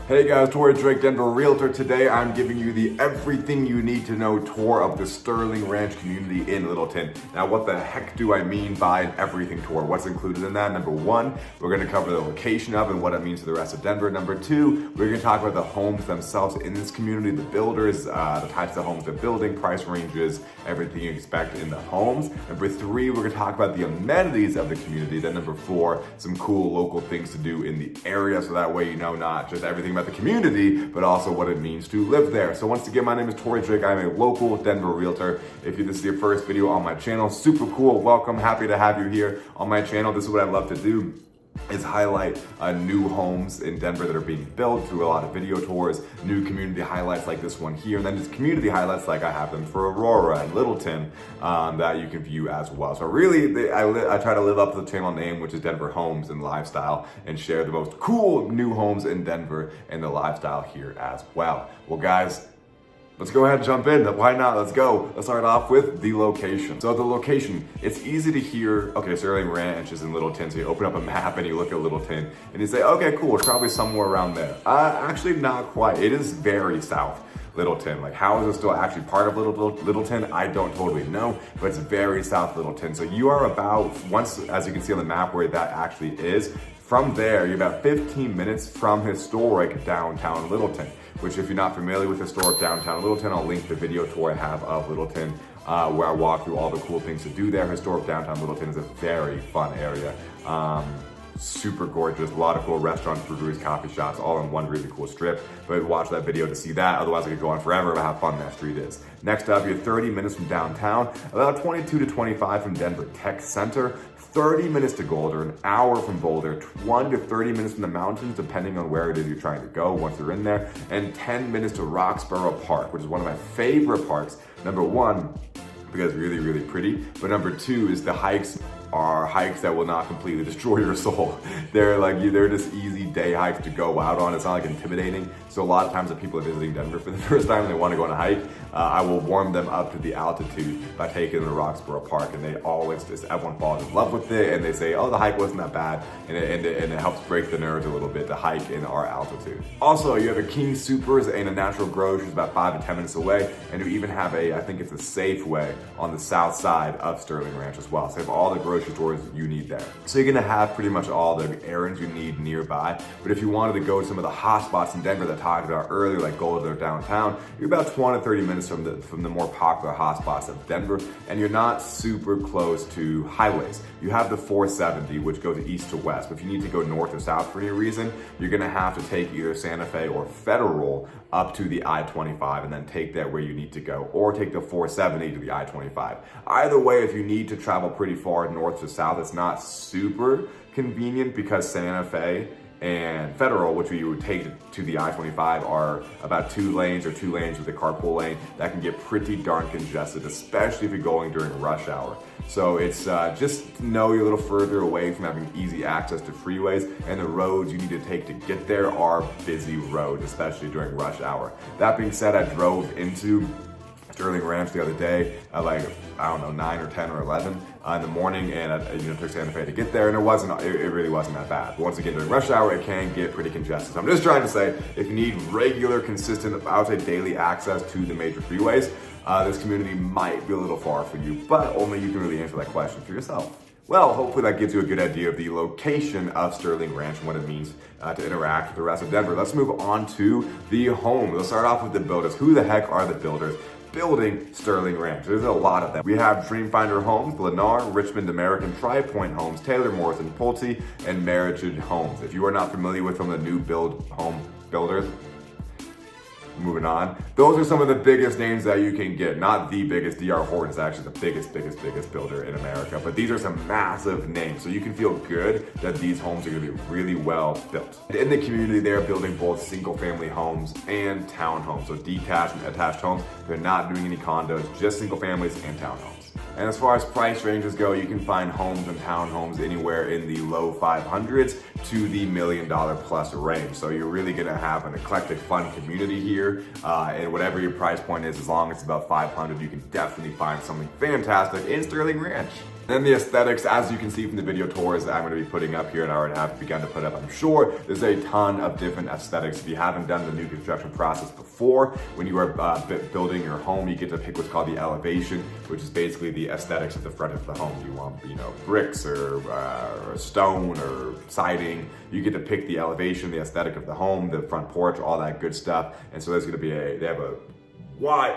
Hey guys, Torrey Drake, Denver Realtor. Today I'm giving you the everything you need to know tour of the Sterling Ranch community in Littleton. Now what the heck do I mean by an everything tour? What's included in that? Number one, we're going to cover the location of and what it means to the rest of Denver. Number two, we're going to talk about the homes themselves in this community, the builders, the types of homes they're building, price ranges, everything you expect in the homes. Number three, we're going to talk about the amenities of the community. Then number four, some cool local things to do in the area, so that way you know not just everything about the community, but also what it means to live there. So once again, my name is Torrey Drake. I'm a local Denver realtor. If this is your first video on my channel, super cool. Welcome. Happy to have you here on my channel. This is what I love to do, is highlight new homes in Denver that are being built through a lot of video tours, new community highlights like this one here, and then just community highlights like I have them for Aurora and Littleton that you can view as well. So really, I try to live up to the channel name, which is Denver Homes and Lifestyle, and share the most cool new homes in Denver and the lifestyle here as well. Well guys, let's go ahead and jump in. Why not? Let's go. Let's start off with the location. So the location, it's easy to hear, okay, Sterling Ranch is in Littleton. So you open up a map and you look at Littleton and you say, okay, cool, it's probably somewhere around there. Actually, not quite. It is very south Littleton. Like, how is it still actually part of Littleton? I don't totally know, but it's very south Littleton. So you are about, once, as you can see on the map where that actually is, from there, you're about 15 minutes from historic downtown Littleton, which if you're not familiar with historic downtown Littleton, I'll link the video tour I have of Littleton where I walk through all the cool things to do there. Historic downtown Littleton is a very fun area. Super gorgeous, a lot of cool restaurants, breweries, coffee shops, all in one really cool strip. But watch that video to see that, otherwise I could go on forever about how fun that street is. Next up, you're 30 minutes from downtown, about 22 to 25 from Denver Tech Center, 30 minutes to Boulder, an hour from Boulder, 20 to 30 minutes from the mountains, depending on where it is you're trying to go once you're in there, and 10 minutes to Roxborough Park, which is one of my favorite parks. Number one, because it's really, really pretty, but number two is the hikes are hikes that will not completely destroy your soul. They're just easy day hikes to go out on. It's not like intimidating. So a lot of times if people are visiting Denver for the first time and they want to go on a hike, I will warm them up to the altitude by taking them to Roxborough Park, and they always just, everyone falls in love with it, and they say, oh, the hike wasn't that bad, and it helps break the nerves a little bit to hike in our altitude. Also, you have a King Supers and a Natural Grocers about 5 to 10 minutes away, and you even have I think it's a Safeway on the south side of Sterling Ranch as well. So you have all the grocery stores you need there. So you're gonna have pretty much all the errands you need nearby, but if you wanted to go to some of the hot spots in Denver that I talked about earlier, like Boulder downtown, you're about 20 to 30 minutes from the more popular hotspots of Denver, and you're not super close to highways. You have the 470, which goes east to west, but if you need to go north or south for any reason, you're gonna have to take either Santa Fe or Federal up to the I-25 and then take that where you need to go, or take the 470 to the I-25. Either way, if you need to travel pretty far north to south, it's not super convenient because Santa Fe and Federal, which you would take to the I-25, are about 2 lanes or 2 lanes with a carpool lane that can get pretty darn congested, especially if you're going during rush hour. So it's just know you're a little further away from having easy access to freeways, and the roads you need to take to get there are busy roads, especially during rush hour. That being said, I drove into Sterling Ranch the other day at like, I don't know, 9 or 10 or 11 in the morning, and I took Santa Fe to get there, and it really wasn't that bad. But once again, during rush hour, it can get pretty congested. So I'm just trying to say, if you need regular, consistent, I would say daily access to the major freeways, this community might be a little far for you, but only you can really answer that question for yourself. Well, hopefully that gives you a good idea of the location of Sterling Ranch and what it means to interact with the rest of Denver. Let's move on to the home. Let's start off with the builders. Who the heck are the builders building Sterling Ranch? There's a lot of them. We have Dreamfinder Homes, Lennar, Richmond American, Tri-Point Homes, Taylor Morrison, Pulte, and Meritage Homes. If you are not familiar with some of the new build home builders, moving on. Those are some of the biggest names that you can get. Not the biggest. D.R. Horton is actually the biggest builder in America, but these are some massive names. So you can feel good that these homes are gonna be really well built. In the community, they're building both single family homes and townhomes. So detached and attached homes. They're not doing any condos, just single families and townhomes. And as far as price ranges go, you can find homes and townhomes anywhere in the low 500s to the $1 million plus range. So you're really gonna have an eclectic, fun community here. And whatever your price point is, as long as it's about 500, you can definitely find something fantastic in Sterling Ranch. Then the aesthetics, as you can see from the video tours that I'm going to be putting up here and I already have begun to put up, I'm sure there's a ton of different aesthetics. If you haven't done the new construction process before, when you are building your home, you get to pick what's called the elevation, which is basically the aesthetics of the front of the home. You want, bricks or stone or siding. You get to pick the elevation, the aesthetic of the home, the front porch, all that good stuff. And so there's going to be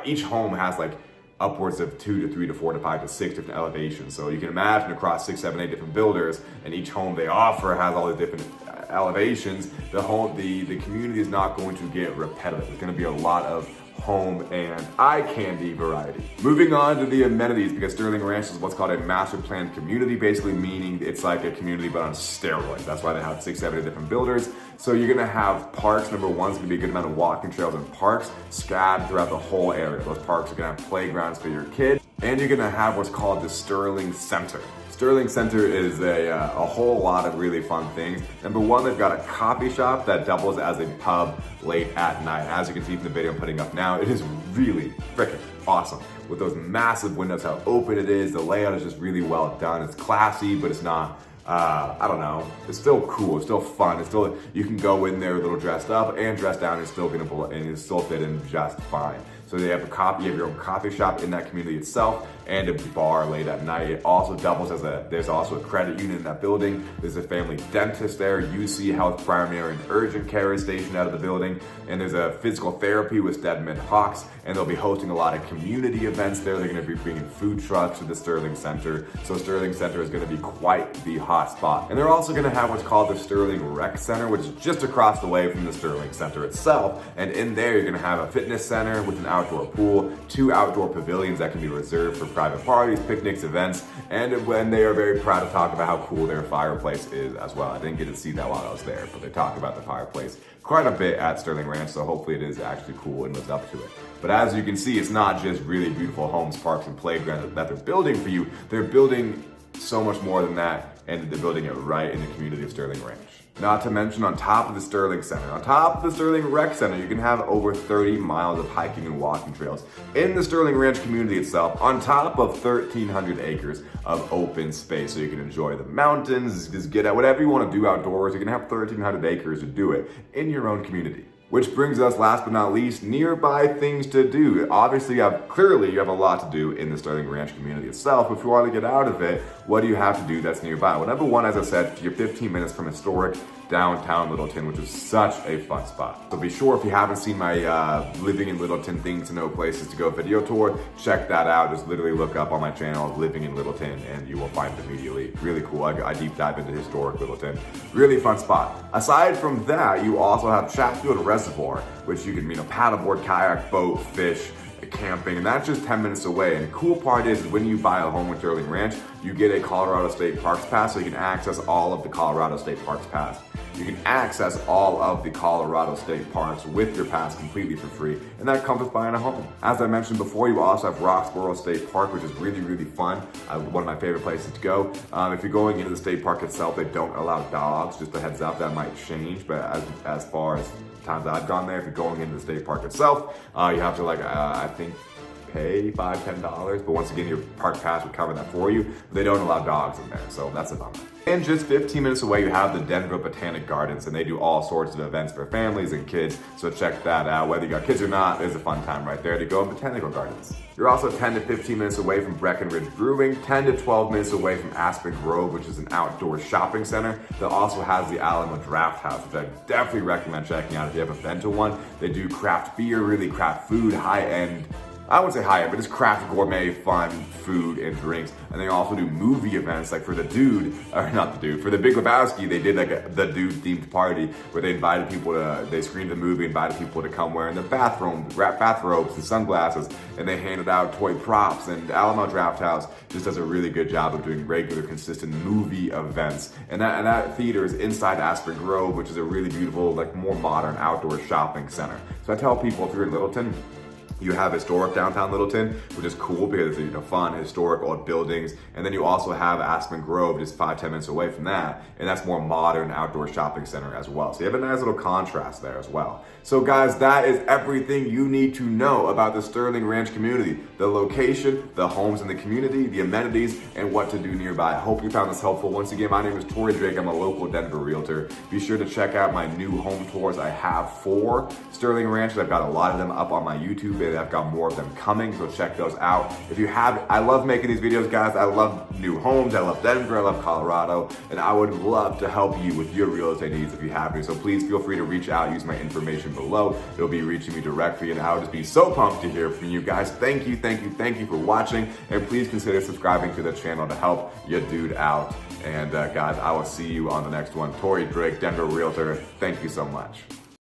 each home has like upwards of 2 to 3 to 4 to 5 to 6 different elevations. So you can imagine across 6, 7, 8 different builders, and each home they offer has all the different elevations. The community is not going to get repetitive. There's going to be a lot of home and eye candy variety. Moving on to the amenities, because Sterling Ranch is what's called a master planned community, basically meaning it's like a community but on steroids. That's why they have 6, 7 different builders. So you're gonna have parks. Number one is gonna be a good amount of walking trails and parks scattered throughout the whole area. Those parks are gonna have playgrounds for your kids, and you're gonna have what's called the Sterling Center. Sterling Center is a whole lot of really fun things. Number one, they've got a coffee shop that doubles as a pub late at night. As you can see from the video I'm putting up now, it is really freaking awesome. With those massive windows, how open it is, the layout is just really well done. It's classy, but it's not, I don't know, it's still cool, it's still fun, it's still, you can go in there a little dressed up and dressed down, and it's still fit in just fine. So they have you have your own coffee shop in that community itself and a bar late at night. It also doubles as there's also a credit union in that building. There's a family dentist there. UC Health Primary and Urgent Care is stationed out of the building. And there's a physical therapy with Stedman Hawks, and they'll be hosting a lot of community events there. They're gonna be bringing food trucks to the Sterling Center. So Sterling Center is gonna be quite the hot spot. And they're also gonna have what's called the Sterling Rec Center, which is just across the way from the Sterling Center itself. And in there, you're gonna have a fitness center with an outdoor pool, 2 outdoor pavilions that can be reserved for private parties, picnics, events, and when they are very proud to talk about how cool their fireplace is as well. I didn't get to see that while I was there, but they talk about the fireplace quite a bit at Sterling Ranch, so hopefully it is actually cool and lives up to it. But as you can see, it's not just really beautiful homes, parks, and playgrounds that they're building for you. They're building so much more than that, and they're building it right in the community of Sterling Ranch. Not to mention, on top of the Sterling Center, on top of the Sterling Rec Center, you can have over 30 miles of hiking and walking trails in the Sterling Ranch community itself, on top of 1,300 acres of open space. So you can enjoy the mountains, just get out, whatever you want to do outdoors. You can have 1,300 acres to do it in your own community. Which brings us, last but not least, nearby things to do. Obviously, you have a lot to do in the Sterling Ranch community itself. If you want to get out of it, what do you have to do that's nearby? Well, number one, as I said, you're 15 minutes from historic downtown Littleton, which is such a fun spot. So be sure, if you haven't seen my Living in Littleton Things to Know Places to Go video tour, check that out. Just literally look up on my channel, Living in Littleton, and you will find it immediately. Really cool. I deep dive into historic Littleton. Really fun spot. Aside from that, you also have Chatfield Reservoir, which you can, paddleboard, kayak, boat, fish, camping, and that's just 10 minutes away. And the cool part is when you buy a home with Sterling Ranch, you get a Colorado State Parks Pass, so you can access all of the Colorado State Parks Pass. You can access all of the Colorado State Parks with your pass completely for free, and that comes with buying a home. As I mentioned before, you also have Roxborough State Park, which is really, really fun. One of my favorite places to go. If you're going into the state park itself, they don't allow dogs. Just a heads up, that might change, but as far as times I've gone there, if you're going into the state park itself, you have to I think pay $5, $10, but once again, your park pass would cover that for you. They don't allow dogs in there, so that's a bummer. And just 15 minutes away, you have the Denver Botanic Gardens, and they do all sorts of events for families and kids, so check that out. Whether you got kids or not, there's a fun time right there to go in botanical gardens. You're also 10 to 15 minutes away from Breckenridge Brewing, 10 to 12 minutes away from Aspen Grove, which is an outdoor shopping center that also has the Alamo Draft House, which I definitely recommend checking out if you haven't been to one. They do craft beer, really craft food, high-end, I wouldn't say high-end, but it's craft gourmet fun food and drinks. And they also do movie events, like for the Big Lebowski, they did like the Dude themed party where they invited people they screened the movie, invited people to come wearing the bathrobes and sunglasses, and they handed out toy props. And Alamo Draft House just does a really good job of doing regular, consistent movie events. And that theater is inside Aspen Grove, which is a really beautiful, more modern outdoor shopping center. So I tell people, if you're in Littleton, You have historic downtown Littleton, which is cool because it's fun, historic old buildings. And then you also have Aspen Grove, just 5-10 minutes away from that. And that's more modern outdoor shopping center as well. So you have a nice little contrast there as well. So guys, that is everything you need to know about the Sterling Ranch community. The location, the homes in the community, the amenities, and what to do nearby. I hope you found this helpful. Once again, my name is Torrey Drake. I'm a local Denver realtor. Be sure to check out my new home tours I have for Sterling Ranch. I've got a lot of them up on my YouTube, and I've got more of them coming, so check those out. If you have, I love making these videos, guys. I love new homes, I love Denver, I love Colorado, and I would love to help you with your real estate needs if you have any. So please feel free to reach out, use my information below. It'll be reaching me directly, and I'll just be so pumped to hear from you guys. Thank you for watching, and please consider subscribing to the channel to help your dude out. And guys, I will see you on the next one. Torrey Drake, Denver realtor. Thank you so much.